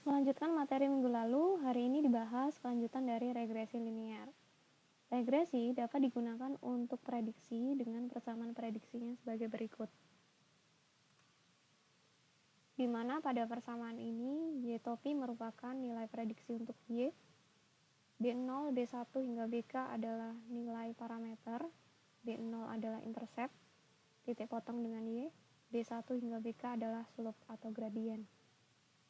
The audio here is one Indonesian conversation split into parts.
Melanjutkan materi minggu lalu, hari ini dibahas kelanjutan dari regresi linear. Regresi dapat digunakan untuk prediksi dengan persamaan prediksinya sebagai berikut. Di mana pada persamaan ini, Y topi merupakan nilai prediksi untuk Y, B0, B1 hingga BK adalah nilai parameter, B0 adalah intercept, titik potong dengan Y, B1 hingga BK adalah slope atau gradien.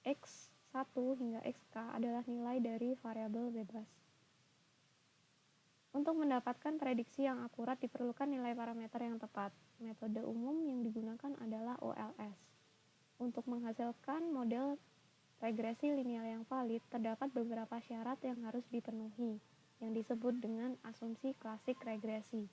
X1 hingga XK adalah nilai dari variabel bebas. Untuk mendapatkan prediksi yang akurat diperlukan nilai parameter yang tepat. Metode umum yang digunakan adalah OLS. Untuk menghasilkan model regresi linear yang valid, terdapat beberapa syarat yang harus dipenuhi, yang disebut dengan asumsi klasik regresi.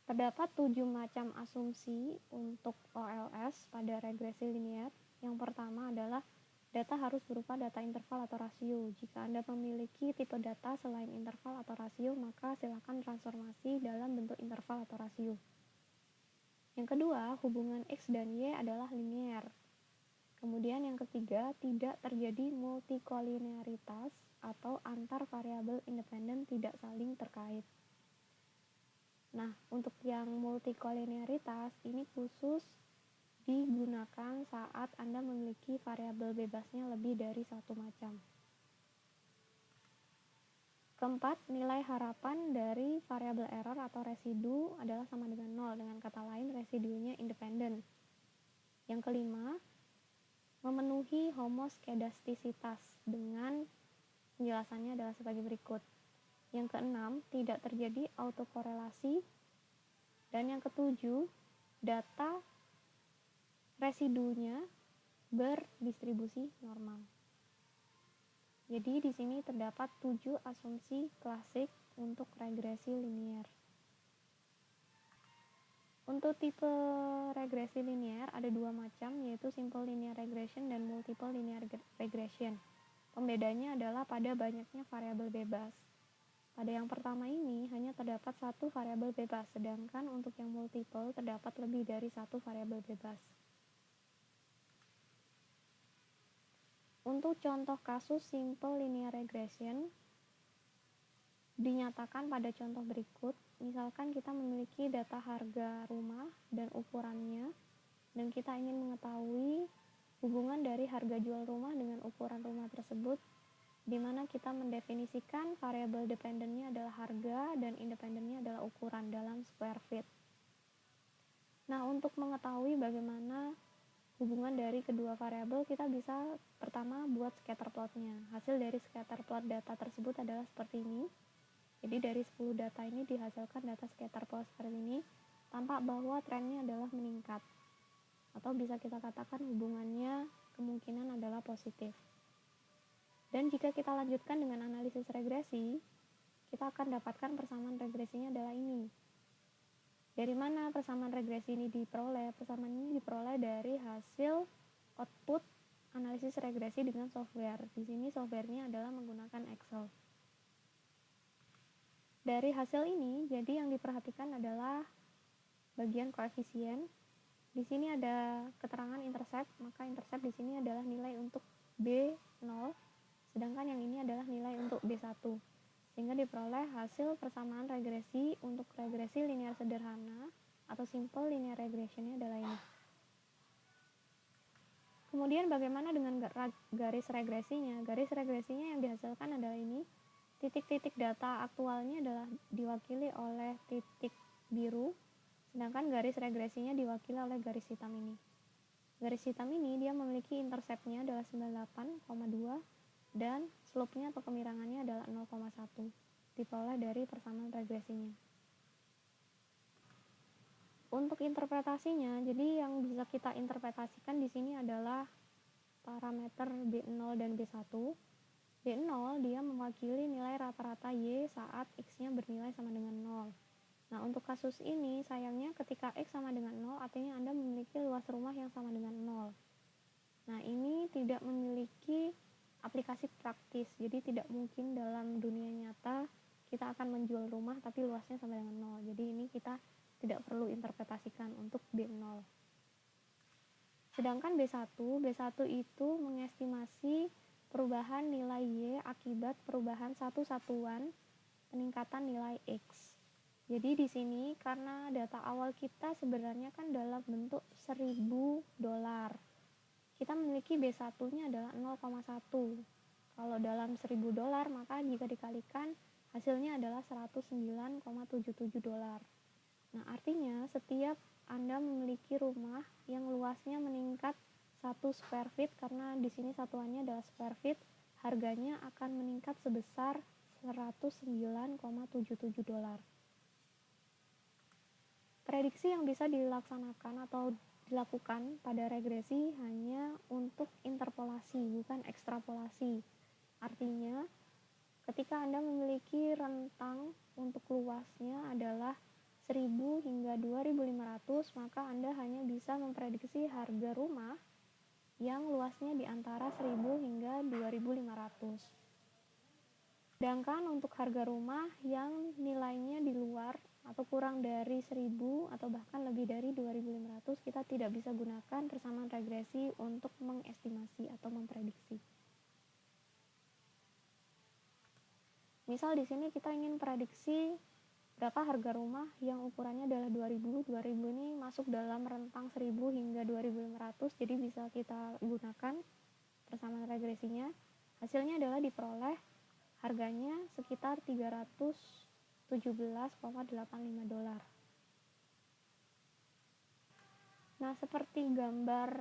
Terdapat 7 macam asumsi untuk OLS pada regresi linear. Yang pertama adalah data harus berupa data interval atau rasio. Jika Anda memiliki tipe data selain interval atau rasio, maka silakan transformasi dalam bentuk interval atau rasio. Yang kedua, hubungan X dan Y adalah linear. Kemudian yang ketiga, tidak terjadi multikolinearitas atau antar variabel independen tidak saling terkait. Nah, untuk yang multikolinearitas ini khusus digunakan saat Anda memiliki variabel bebasnya lebih dari satu macam. Keempat, nilai harapan dari variabel error atau residu adalah sama dengan 0. Dengan kata lain, residunya independen. Yang kelima, memenuhi homoskedastisitas dengan penjelasannya adalah sebagai berikut. Yang keenam, tidak terjadi autokorelasi. Dan yang ketujuh, data residunya berdistribusi normal. Jadi di sini terdapat 7 asumsi klasik untuk regresi linear. Untuk tipe regresi linear ada 2 macam, yaitu simple linear regression dan multiple linear regression. Pembedanya adalah pada banyaknya variabel bebas. Pada yang pertama ini hanya terdapat satu variabel bebas, sedangkan untuk yang multiple terdapat lebih dari satu variabel bebas. Untuk contoh kasus simple linear regression dinyatakan pada contoh berikut. Misalkan kita memiliki data harga rumah dan ukurannya, dan kita ingin mengetahui hubungan dari harga jual rumah dengan ukuran rumah tersebut, di mana kita mendefinisikan variabel dependennya adalah harga dan independennya adalah ukuran dalam square feet. Nah, untuk mengetahui bagaimana hubungan dari kedua variabel, kita bisa pertama buat scatter plotnya. Hasil dari scatter plot data tersebut adalah seperti ini. Jadi dari 10 data ini dihasilkan data scatter plot seperti ini, tampak bahwa trennya adalah meningkat. Atau bisa kita katakan hubungannya kemungkinan adalah positif. Dan jika kita lanjutkan dengan analisis regresi, kita akan dapatkan persamaan regresinya adalah ini. Dari mana persamaan regresi ini diperoleh? Persamaan ini diperoleh dari hasil output analisis regresi dengan software. Di sini softwarenya adalah menggunakan Excel. Dari hasil ini, jadi yang diperhatikan adalah bagian koefisien. Di sini ada keterangan intercept, maka intercept di sini adalah nilai untuk B0, sedangkan yang ini adalah nilai untuk B1. Sehingga diperoleh hasil persamaan regresi untuk regresi linear sederhana atau simple linear regressionnya adalah ini. Kemudian bagaimana dengan garis regresinya? Garis regresinya yang dihasilkan adalah ini. Titik-titik data aktualnya adalah diwakili oleh titik biru, sedangkan garis regresinya diwakili oleh garis hitam ini. Garis hitam ini dia memiliki interceptnya adalah 98,2 dan slope-nya atau kemirangannya adalah 0,1. Diperoleh dari persamaan regresinya. Untuk interpretasinya, jadi yang bisa kita interpretasikan di sini adalah parameter B0 dan B1. B0 dia mewakili nilai rata-rata Y saat X-nya bernilai sama dengan 0. Nah, untuk kasus ini sayangnya ketika X sama dengan 0 artinya Anda memiliki luas rumah yang sama dengan 0. Nah, ini tidak memiliki aplikasi praktis, jadi tidak mungkin dalam dunia nyata kita akan menjual rumah tapi luasnya sama dengan 0. Jadi ini kita tidak perlu interpretasikan untuk B0. Sedangkan B1 itu mengestimasi perubahan nilai Y akibat perubahan satu satuan peningkatan nilai X. Jadi di sini karena data awal kita sebenarnya kan dalam bentuk $1.000. Kita memiliki B1-nya adalah 0,1. Kalau dalam $1.000 maka jika dikalikan hasilnya adalah $109,77. Nah, artinya setiap Anda memiliki rumah yang luasnya meningkat 1 square feet, karena di sini satuannya adalah square feet, harganya akan meningkat sebesar $109,77. Prediksi yang bisa dilaksanakan atau dilakukan pada regresi hanya untuk interpolasi, bukan ekstrapolasi. Artinya, ketika Anda memiliki rentang untuk luasnya adalah 1.000 hingga 2.500, maka Anda hanya bisa memprediksi harga rumah yang luasnya di antara 1.000 hingga 2.500. Sedangkan untuk harga rumah yang nilainya di luar atau kurang dari 1.000 atau bahkan lebih dari 2.500, kita tidak bisa gunakan persamaan regresi untuk mengestimasi atau memprediksi. Misal di sini kita ingin prediksi berapa harga rumah yang ukurannya adalah 2.000. 2.000 ini masuk dalam rentang 1.000 hingga 2.500, jadi bisa kita gunakan persamaan regresinya. Hasilnya adalah diperoleh harganya sekitar $317,85. Nah, seperti gambar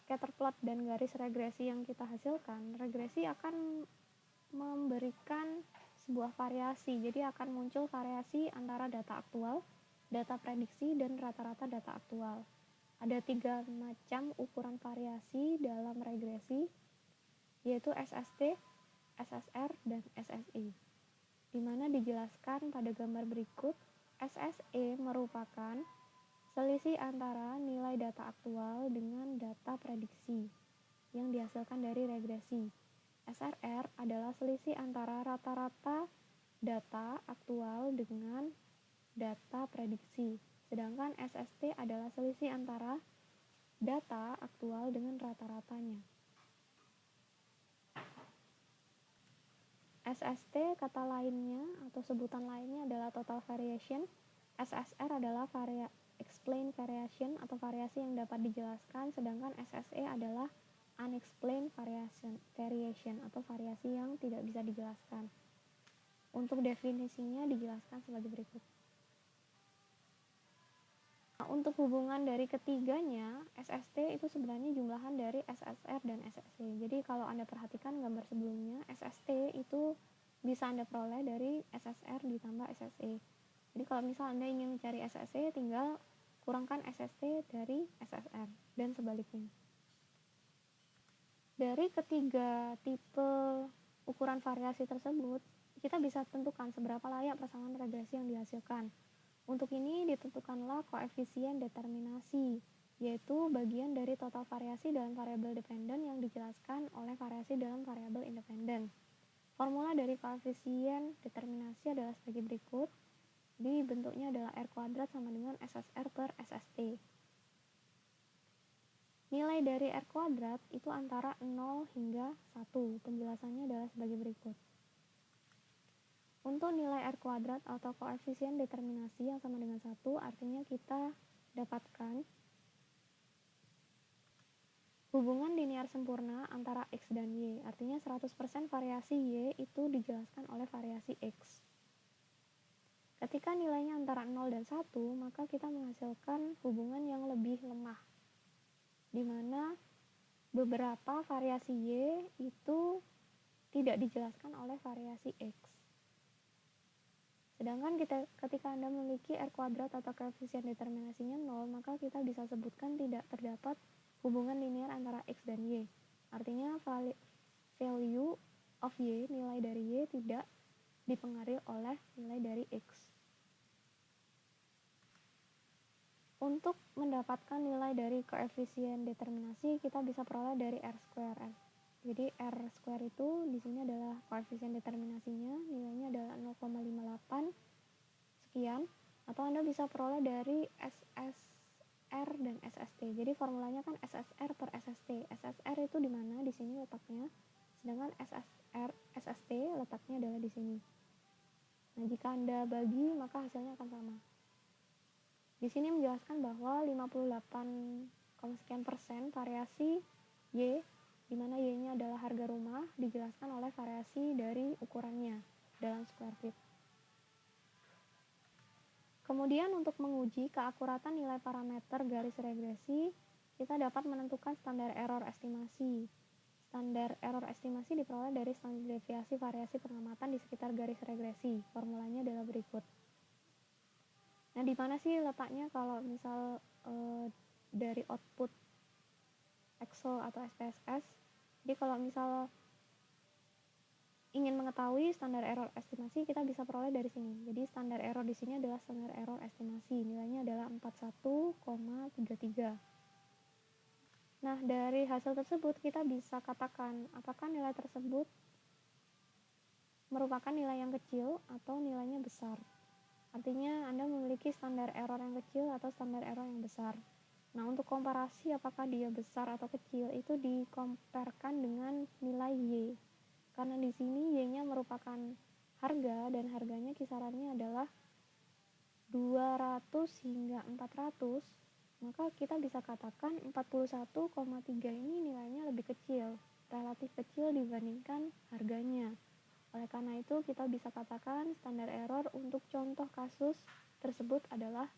scatter plot dan garis regresi yang kita hasilkan, regresi akan memberikan sebuah variasi. Jadi akan muncul variasi antara data aktual, data prediksi, dan rata-rata data aktual. Ada 3 macam ukuran variasi dalam regresi, yaitu SST, SSR, dan SSE, di mana dijelaskan pada gambar berikut. SSE merupakan selisih antara nilai data aktual dengan data prediksi yang dihasilkan dari regresi. SRR adalah selisih antara rata-rata data aktual dengan data prediksi. Sedangkan SST adalah selisih antara data aktual dengan rata-ratanya. SST kata lainnya atau sebutan lainnya adalah total variation. SSR adalah explained variation atau variasi yang dapat dijelaskan, sedangkan SSE adalah unexplained variation atau variasi yang tidak bisa dijelaskan. Untuk definisinya dijelaskan sebagai berikut. Nah, untuk hubungan dari ketiganya, SST itu sebenarnya jumlahan dari SSR dan SSE. Jadi kalau Anda perhatikan gambar sebelumnya, SST itu bisa Anda peroleh dari SSR ditambah SSE. Jadi kalau misal Anda ingin mencari SSE, tinggal kurangkan SST dari SSR dan sebaliknya. Dari ketiga tipe ukuran variasi tersebut, kita bisa tentukan seberapa layak persamaan regresi yang dihasilkan. Untuk ini ditentukanlah koefisien determinasi, yaitu bagian dari total variasi dalam variabel dependen yang dijelaskan oleh variasi dalam variabel independen. Formula dari koefisien determinasi adalah sebagai berikut. Di bentuknya adalah R kuadrat sama dengan SSR per SST. Nilai dari R kuadrat itu antara 0 hingga 1. Penjelasannya adalah sebagai berikut. Untuk nilai R kuadrat atau koefisien determinasi yang sama dengan 1, artinya kita dapatkan hubungan linear sempurna antara X dan Y. Artinya 100% variasi Y itu dijelaskan oleh variasi X. Ketika nilainya antara 0 dan 1, maka kita menghasilkan hubungan yang lebih lemah, di mana beberapa variasi Y itu tidak dijelaskan oleh variasi X. Sedangkan ketika Anda memiliki R kuadrat atau koefisien determinasinya 0, maka kita bisa sebutkan tidak terdapat hubungan linear antara X dan Y. Artinya value of Y, nilai dari Y tidak dipengaruhi oleh nilai dari X. Untuk mendapatkan nilai dari koefisien determinasi, kita bisa peroleh dari R square. Jadi R square itu di sini adalah koefisien determinasinya, nilainya adalah 0,58 sekian, atau Anda bisa peroleh dari SSR dan SST. Jadi formulanya kan SSR per SST. SSR itu di mana? Di sini letaknya. Sedangkan SST letaknya adalah di sini. Nah, jika Anda bagi, maka hasilnya akan sama. Di sini menjelaskan bahwa 58, variasi Y, di mana Y-nya adalah harga rumah, dijelaskan oleh variasi dari ukurannya dalam square feet. Kemudian untuk menguji keakuratan nilai parameter garis regresi, kita dapat menentukan standar error estimasi. Standar error estimasi diperoleh dari standar deviasi variasi pengamatan di sekitar garis regresi. Formulanya adalah berikut. Nah, di mana sih letaknya kalau misal dari output Excel atau SPSS? Jadi kalau misal ingin mengetahui standar error estimasi, kita bisa peroleh dari sini. Jadi standar error di sini adalah standar error estimasi. Nilainya adalah 41,33. Nah, dari hasil tersebut kita bisa katakan apakah nilai tersebut merupakan nilai yang kecil atau nilainya besar. Artinya Anda memiliki standar error yang kecil atau standar error yang besar. Nah, untuk komparasi apakah dia besar atau kecil itu dikomparkan dengan nilai Y. Karena di sini Y-nya merupakan harga dan harganya kisarannya adalah 200 hingga 400, maka kita bisa katakan 41,3 ini nilainya lebih kecil, relatif kecil dibandingkan harganya. Oleh karena itu, kita bisa katakan standar error untuk contoh kasus tersebut adalah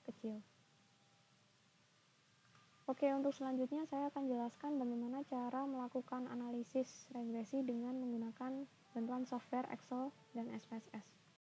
kecil. Oke, untuk selanjutnya saya akan jelaskan bagaimana cara melakukan analisis regresi dengan menggunakan bantuan software Excel dan SPSS.